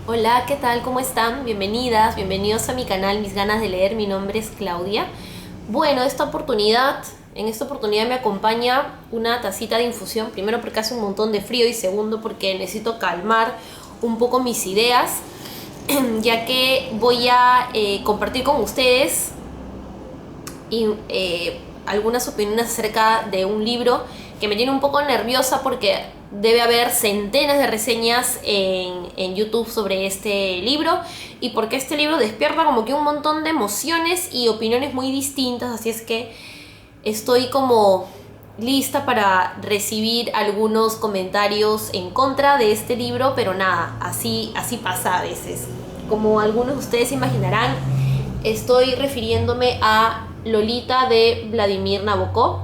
Hola, ¿qué tal? ¿Cómo están? Bienvenidas, bienvenidos a mi canal Mis Ganas de Leer. Mi nombre es Claudia. Bueno, en esta oportunidad me acompaña una tacita de infusión. Primero porque hace un montón de frío y segundo porque necesito calmar un poco mis ideas, ya que voy a compartir con ustedes y, algunas opiniones acerca de un libro que me tiene un poco nerviosa porque debe haber centenas de reseñas en YouTube sobre este libro y porque este libro despierta como que un montón de emociones y opiniones muy distintas, así es que estoy como lista para recibir algunos comentarios en contra de este libro, pero nada, así pasa a veces. Como algunos de ustedes imaginarán, estoy refiriéndome a Lolita de Vladimir Nabokov,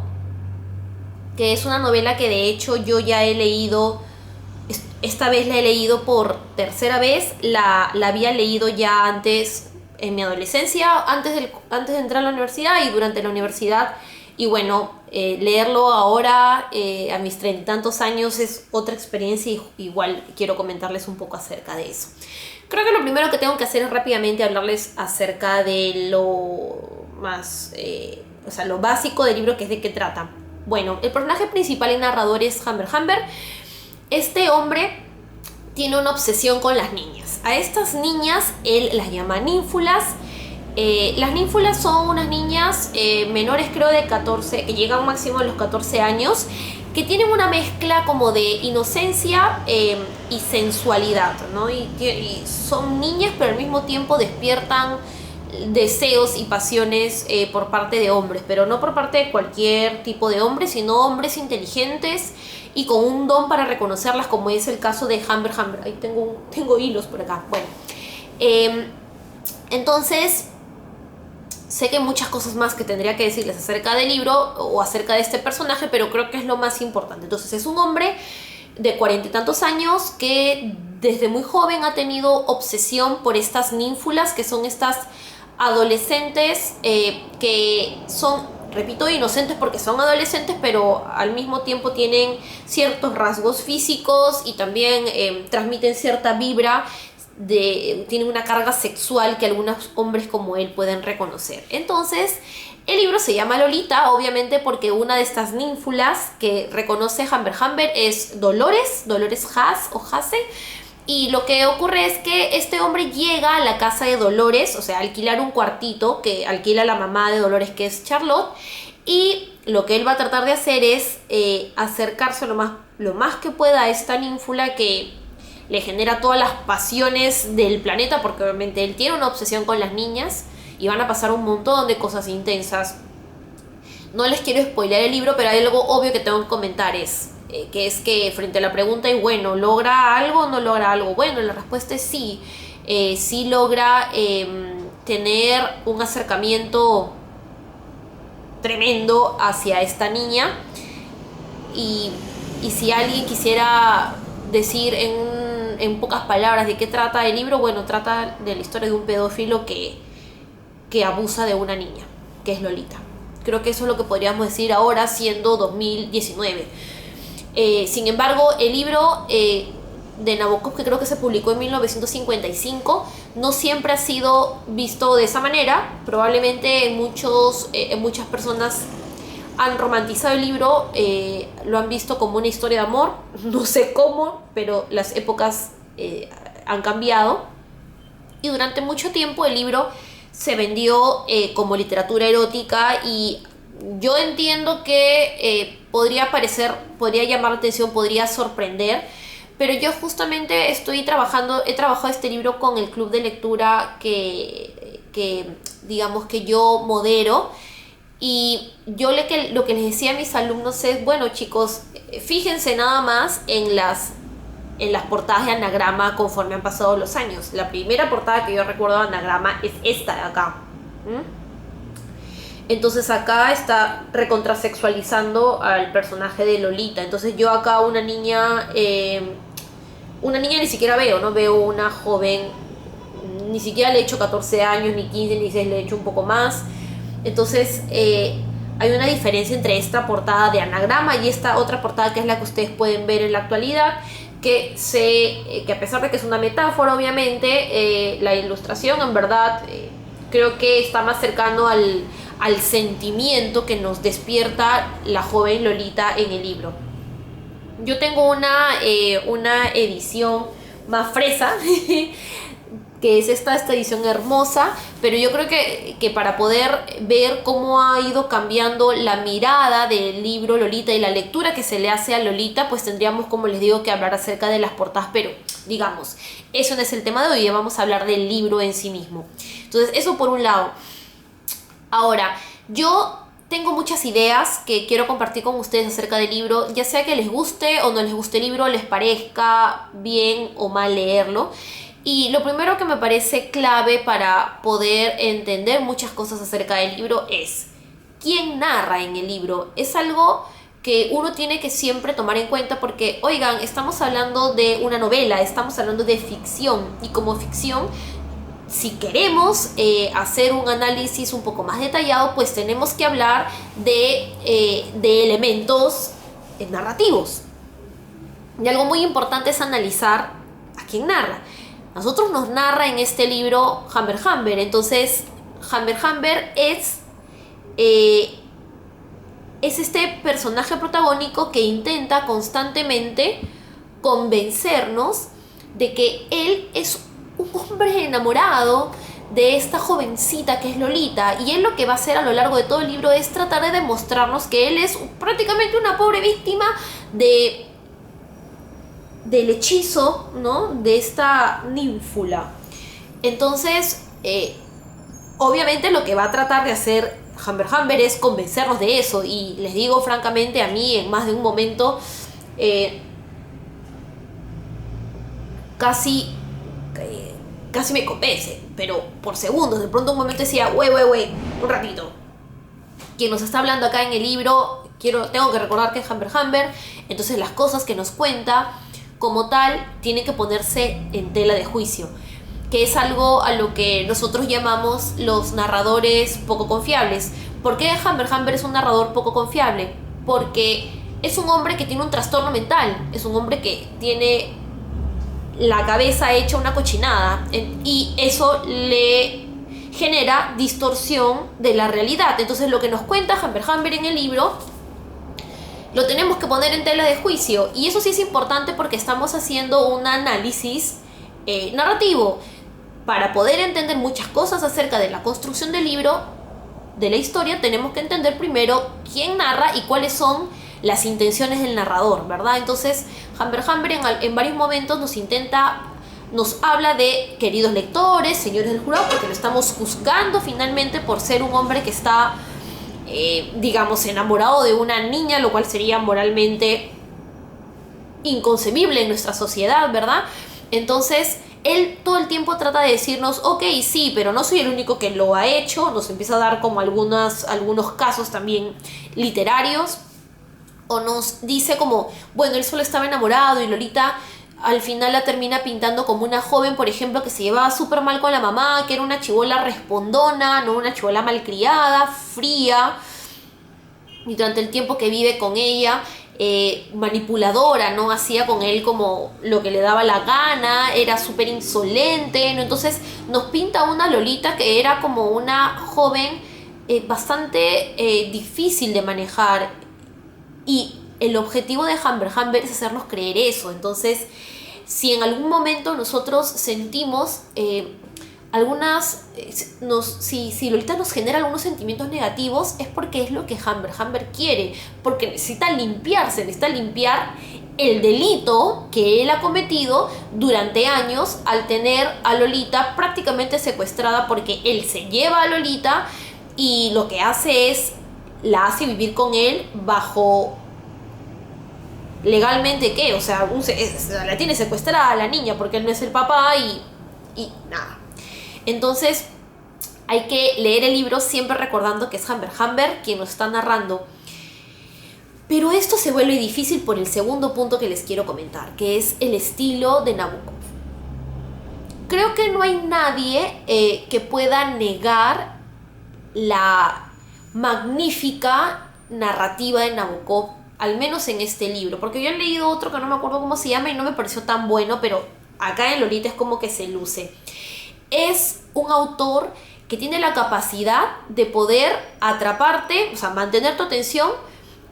que es una novela que de hecho yo ya he leído. Esta vez la he leído por tercera vez. La había leído ya antes en mi adolescencia, antes de entrar a la universidad y durante la universidad. Y bueno, leerlo ahora a mis 30 y tantos años es otra experiencia y igual quiero comentarles un poco acerca de eso. Creo que lo primero que tengo que hacer es rápidamente hablarles acerca de lo más, o sea, lo básico del libro, que es de qué trata. Bueno, el personaje principal y narrador es Humber Humber. Este hombre tiene una obsesión con las niñas. A estas niñas él las llama ninfulas. Las ninfulas son unas niñas menores, creo de 14, que llegan máximo a los 14 años, que tienen una mezcla como de inocencia y sensualidad, ¿no? Y son niñas, pero al mismo tiempo despiertan deseos y pasiones por parte de hombres, pero no por parte de cualquier tipo de hombres, sino hombres inteligentes y con un don para reconocerlas, como es el caso de Humber Humber. Ahí tengo hilos por acá. Bueno, entonces sé que hay muchas cosas más que tendría que decirles acerca del libro o acerca de este personaje, pero creo que es lo más importante. Entonces es un hombre de 40 y tantos años que desde muy joven ha tenido obsesión por estas ninfulas, que son estas adolescentes que son, repito, inocentes porque son adolescentes, pero al mismo tiempo tienen ciertos rasgos físicos y también transmiten cierta vibra, tienen una carga sexual que algunos hombres como él pueden reconocer. Entonces, el libro se llama Lolita, obviamente porque una de estas ninfulas que reconoce Humber Humber es Dolores Haas o Hase. Y lo que ocurre es que este hombre llega a la casa de Dolores, o sea, alquilar un cuartito que alquila la mamá de Dolores, que es Charlotte. Y lo que él va a tratar de hacer es acercarse lo más que pueda a esta ninfula que le genera todas las pasiones del planeta, porque obviamente él tiene una obsesión con las niñas y van a pasar un montón de cosas intensas. No les quiero spoilear el libro, pero hay algo obvio que tengo que comentar, que es que frente a la pregunta, y bueno, ¿logra algo o no logra algo? Bueno, la respuesta es sí. Sí logra tener un acercamiento tremendo hacia esta niña. Y si alguien quisiera decir en pocas palabras de qué trata el libro, bueno, trata de la historia de un pedófilo que abusa de una niña, que es Lolita. Creo que eso es lo que podríamos decir ahora, siendo 2019. Sin embargo, el libro de Nabokov, que creo que se publicó en 1955, no siempre ha sido visto de esa manera. Probablemente muchas personas han romantizado el libro, lo han visto como una historia de amor, no sé cómo, pero las épocas han cambiado. Y durante mucho tiempo el libro se vendió como literatura erótica, y yo entiendo que podría llamar la atención, podría sorprender, pero yo justamente he trabajado este libro con el club de lectura que digamos que yo modero. Y yo lo que les decía a mis alumnos es, bueno chicos, fíjense nada más en las portadas de Anagrama conforme han pasado los años. La primera portada que yo recuerdo de Anagrama es esta de acá. Entonces acá está recontrasexualizando al personaje de Lolita. Entonces yo acá una niña ni siquiera veo, no veo una joven, ni siquiera le he hecho 14 años, ni 15, ni 16, le he hecho un poco más. Entonces hay una diferencia entre esta portada de anagrama y esta otra portada que es la que ustedes pueden ver en la actualidad, que a pesar de que es una metáfora, obviamente, la ilustración en verdad creo que está más cercano al sentimiento que nos despierta la joven Lolita en el libro. Yo tengo una edición más fresa que es esta edición hermosa, pero yo creo que para poder ver cómo ha ido cambiando la mirada del libro Lolita y la lectura que se le hace a Lolita, pues tendríamos, como les digo, que hablar acerca de las portadas, pero digamos, eso no es el tema de hoy, vamos a hablar del libro en sí mismo. Entonces, eso por un lado. Ahora, yo tengo muchas ideas que quiero compartir con ustedes acerca del libro, ya sea que les guste o no les guste el libro, les parezca bien o mal leerlo. Y lo primero que me parece clave para poder entender muchas cosas acerca del libro es quién narra en el libro. Es algo que uno tiene que siempre tomar en cuenta porque, oigan, estamos hablando de una novela, estamos hablando de ficción, y como ficción, si queremos hacer un análisis un poco más detallado, pues tenemos que hablar de elementos narrativos. Y algo muy importante es analizar a quién narra. Nosotros nos narra en este libro Humbert Humbert. Entonces, Humbert Humbert es este personaje protagónico que intenta constantemente convencernos de que él es un hombre enamorado de esta jovencita que es Lolita, y él lo que va a hacer a lo largo de todo el libro es tratar de demostrarnos que él es prácticamente una pobre víctima del hechizo, ¿no?, de esta ninfula. Entonces, obviamente lo que va a tratar de hacer Humbert Humbert es convencernos de eso, y les digo francamente, a mí en más de un momento casi me convence, pero por segundos. De pronto un momento decía, wey, un ratito, quien nos está hablando acá en el libro, tengo que recordar que es Humbert Humbert, entonces las cosas que nos cuenta como tal tienen que ponerse en tela de juicio, que es algo a lo que nosotros llamamos los narradores poco confiables. ¿Por qué Humbert Humbert es un narrador poco confiable? Porque es un hombre que tiene un trastorno mental, es un hombre que tiene la cabeza hecha una cochinada, y eso le genera distorsión de la realidad. Entonces lo que nos cuenta Humbert Humbert en el libro lo tenemos que poner en tela de juicio, y eso sí es importante porque estamos haciendo un análisis narrativo. Para poder entender muchas cosas acerca de la construcción del libro, de la historia, tenemos que entender primero quién narra y cuáles son las intenciones del narrador, ¿verdad? Entonces, Humbert Humbert en varios momentos nos habla de queridos lectores, señores del jurado, porque lo estamos juzgando finalmente por ser un hombre que está, digamos, enamorado de una niña, lo cual sería moralmente inconcebible en nuestra sociedad, ¿verdad? Entonces, él todo el tiempo trata de decirnos, ok, sí, pero no soy el único que lo ha hecho. Nos empieza a dar como algunos casos también literarios, o nos dice como, bueno, él solo estaba enamorado y Lolita al final la termina pintando como una joven, por ejemplo, que se llevaba súper mal con la mamá, que era una chibola respondona, no una chibola malcriada, fría, y durante el tiempo que vive con ella, manipuladora, ¿no? Hacía con él como lo que le daba la gana, era súper insolente, ¿no? Entonces nos pinta una Lolita que era como una joven bastante difícil de manejar, y el objetivo de Humbert Humbert es hacernos creer eso. Entonces, si en algún momento nosotros sentimos si Lolita nos genera algunos sentimientos negativos, es porque es lo que Humbert Humbert quiere, porque necesita limpiar el delito que él ha cometido durante años al tener a Lolita prácticamente secuestrada, porque él se lleva a Lolita y lo que hace es la hace vivir con él bajo legalmente, ¿qué? O sea, la tiene secuestrada a la niña porque él no es el papá, y nada. Entonces hay que leer el libro siempre recordando que es Humbert Humbert quien nos está narrando. Pero esto se vuelve difícil por el segundo punto que les quiero comentar, que es el estilo de Nabokov. Creo que no hay nadie que pueda negar magnífica narrativa de Nabokov, al menos en este libro, porque yo he leído otro que no me acuerdo cómo se llama y no me pareció tan bueno, pero acá en Lolita es como que se luce. Es un autor que tiene la capacidad de poder atraparte, o sea, mantener tu atención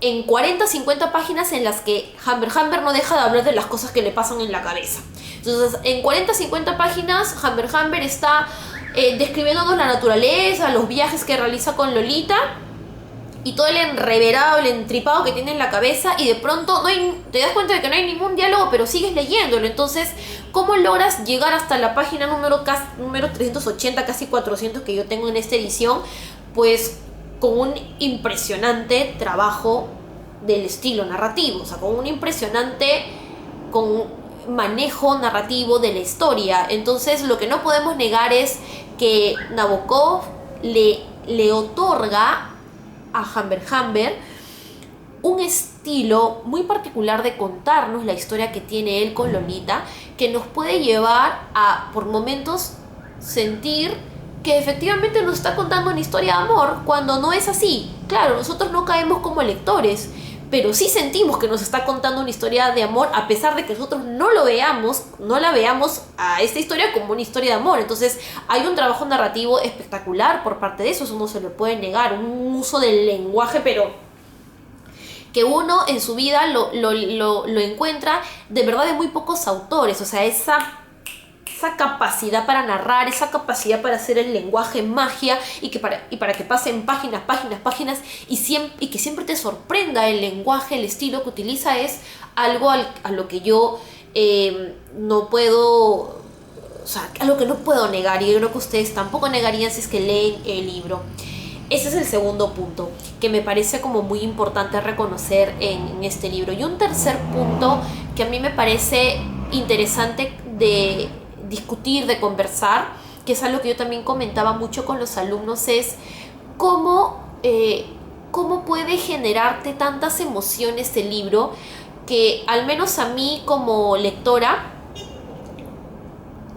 en 40, 50 páginas en las que Humber no deja de hablar de las cosas que le pasan en la cabeza. Entonces, en 40, 50 páginas, Humber está describiéndonos la naturaleza, los viajes que realiza con Lolita y todo el enreverado, el entripado que tiene en la cabeza, y de pronto te das cuenta de que no hay ningún diálogo, pero sigues leyéndolo. Entonces, ¿cómo logras llegar hasta la página número 380, casi 400 que yo tengo en esta edición? Pues con un impresionante trabajo del estilo narrativo, o sea, con un impresionante manejo narrativo de la historia. Entonces, lo que no podemos negar es que Nabokov le otorga a Humber un estilo muy particular de contarnos la historia que tiene él con Lolita, que nos puede llevar a, por momentos, sentir que efectivamente nos está contando una historia de amor, cuando no es así. Claro, nosotros no caemos como lectores, pero sí sentimos que nos está contando una historia de amor, a pesar de que nosotros no la veamos a esta historia como una historia de amor. Entonces hay un trabajo narrativo espectacular por parte de eso no se le puede negar, un uso del lenguaje, pero que uno en su vida lo encuentra de verdad de muy pocos autores. O sea, esa capacidad para narrar, esa capacidad para hacer el lenguaje magia, y para que pasen páginas y que siempre te sorprenda el lenguaje, el estilo que utiliza, es algo a lo que yo no puedo, o sea, algo que no puedo negar, y yo creo que ustedes tampoco negarían si es que leen el libro. Ese es el segundo punto que me parece como muy importante reconocer en este libro. Y un tercer punto que a mí me parece interesante de discutir, de conversar, que es algo que yo también comentaba mucho con los alumnos, es cómo puede generarte tantas emociones el libro, que al menos a mí como lectora,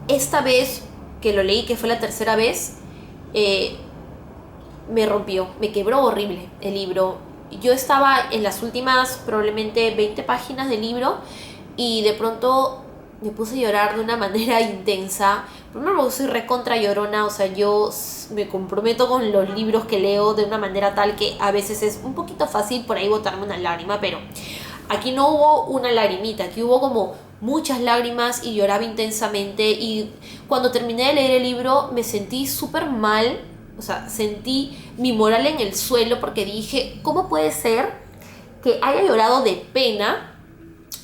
esta vez que lo leí, que fue la tercera vez, me rompió, me quebró horrible el libro. Yo estaba en las últimas probablemente 20 páginas del libro y de pronto me puse a llorar de una manera intensa. Primero, soy recontra llorona, o sea, yo me comprometo con los libros que leo de una manera tal que a veces es un poquito fácil por ahí botarme una lágrima, pero aquí no hubo una lagrimita, aquí hubo como muchas lágrimas y lloraba intensamente. Y cuando terminé de leer el libro me sentí súper mal, o sea, sentí mi moral en el suelo, porque dije, ¿cómo puede ser que haya llorado de pena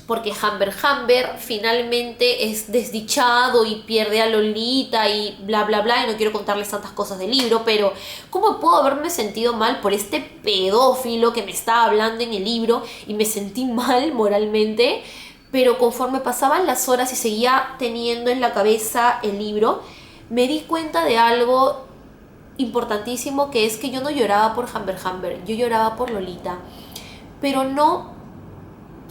porque Humber finalmente es desdichado y pierde a Lolita y bla bla bla, y no quiero contarles tantas cosas del libro, pero ¿cómo puedo haberme sentido mal por este pedófilo que me estaba hablando en el libro? Y me sentí mal moralmente, pero conforme pasaban las horas y seguía teniendo en la cabeza el libro, me di cuenta de algo importantísimo, que es que yo no lloraba por Humber, yo lloraba por Lolita, pero no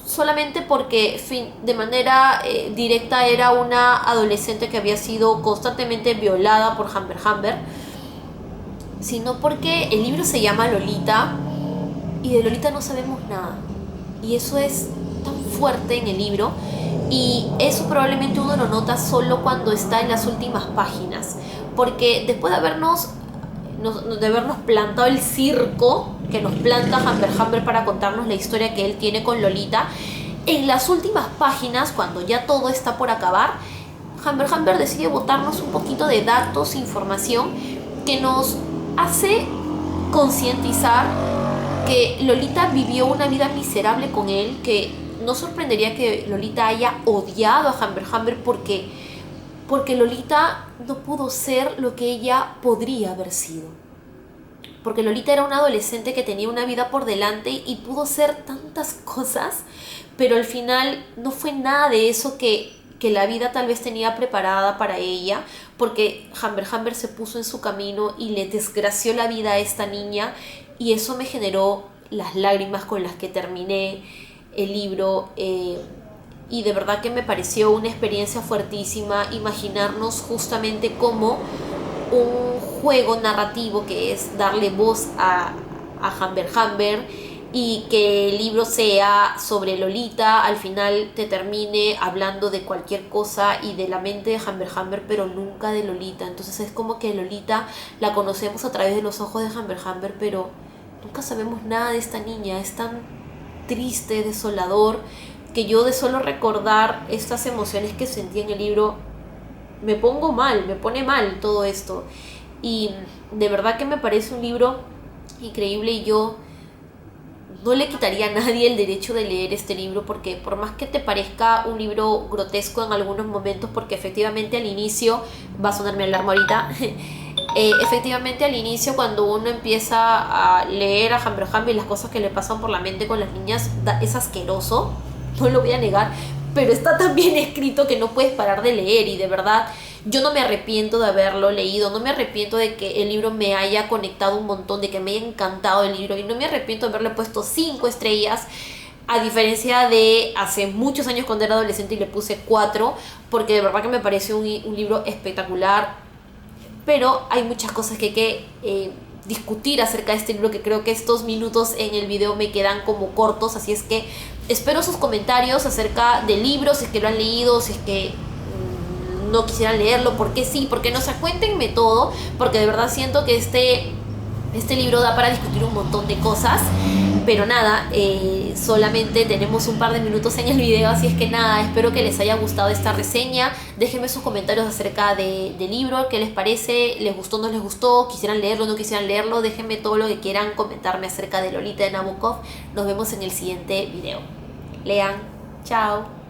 solamente porque de manera directa era una adolescente que había sido constantemente violada por Humber, sino porque el libro se llama Lolita y de Lolita no sabemos nada, y eso es tan fuerte en el libro, y eso probablemente uno lo nota solo cuando está en las últimas páginas, porque después de habernos plantado el circo que nos planta Humber para contarnos la historia que él tiene con Lolita, en las últimas páginas, cuando ya todo está por acabar, Humber decide botarnos un poquito de datos, información que nos hace concientizar que Lolita vivió una vida miserable con él, que no sorprendería que Lolita haya odiado a Humber porque Lolita no pudo ser lo que ella podría haber sido. Porque Lolita era una adolescente que tenía una vida por delante y pudo ser tantas cosas, pero al final no fue nada de eso que la vida tal vez tenía preparada para ella, porque Humber se puso en su camino y le desgració la vida a esta niña, y eso me generó las lágrimas con las que terminé el libro. Y de verdad que me pareció una experiencia fuertísima imaginarnos justamente cómo un juego narrativo, que es darle voz a a Humber Humber, y que el libro sea sobre Lolita, al final te termine hablando de cualquier cosa y de la mente de Humber Humber, pero nunca de Lolita. Entonces es como que Lolita la conocemos a través de los ojos de Humber Humber, pero nunca sabemos nada de esta niña. Es tan triste, desolador, que yo de solo recordar estas emociones que sentí en el libro me pongo mal, me pone mal todo esto. Y de verdad que me parece un libro increíble, y yo no le quitaría a nadie el derecho de leer este libro, porque por más que te parezca un libro grotesco en algunos momentos, porque efectivamente al inicio, va a sonar mi alarma ahorita, efectivamente al inicio cuando uno empieza a leer a Humber Humber y las cosas que le pasan por la mente con las niñas, es asqueroso, no lo voy a negar, pero está tan bien escrito que no puedes parar de leer, y de verdad yo no me arrepiento de haberlo leído, no me arrepiento de que el libro me haya conectado un montón, de que me haya encantado el libro, y no me arrepiento de haberle puesto 5 estrellas, a diferencia de hace muchos años cuando era adolescente y le puse 4, porque de verdad que me parece un libro espectacular. Pero hay muchas cosas que hay que discutir acerca de este libro, que creo que estos minutos en el video me quedan como cortos, así es que espero sus comentarios acerca del libro, si es que lo han leído, si es que no quisieran leerlo, por qué sí, por qué no. O sea, cuéntenme todo, porque de verdad siento que este libro da para discutir un montón de cosas. Pero nada, solamente tenemos un par de minutos en el video, así es que nada, espero que les haya gustado esta reseña. Déjenme sus comentarios acerca del libro, qué les parece, les gustó, no les gustó, quisieran leerlo, no quisieran leerlo. Déjenme todo lo que quieran comentarme acerca de Lolita de Nabokov. Nos vemos en el siguiente video. Lean, chao.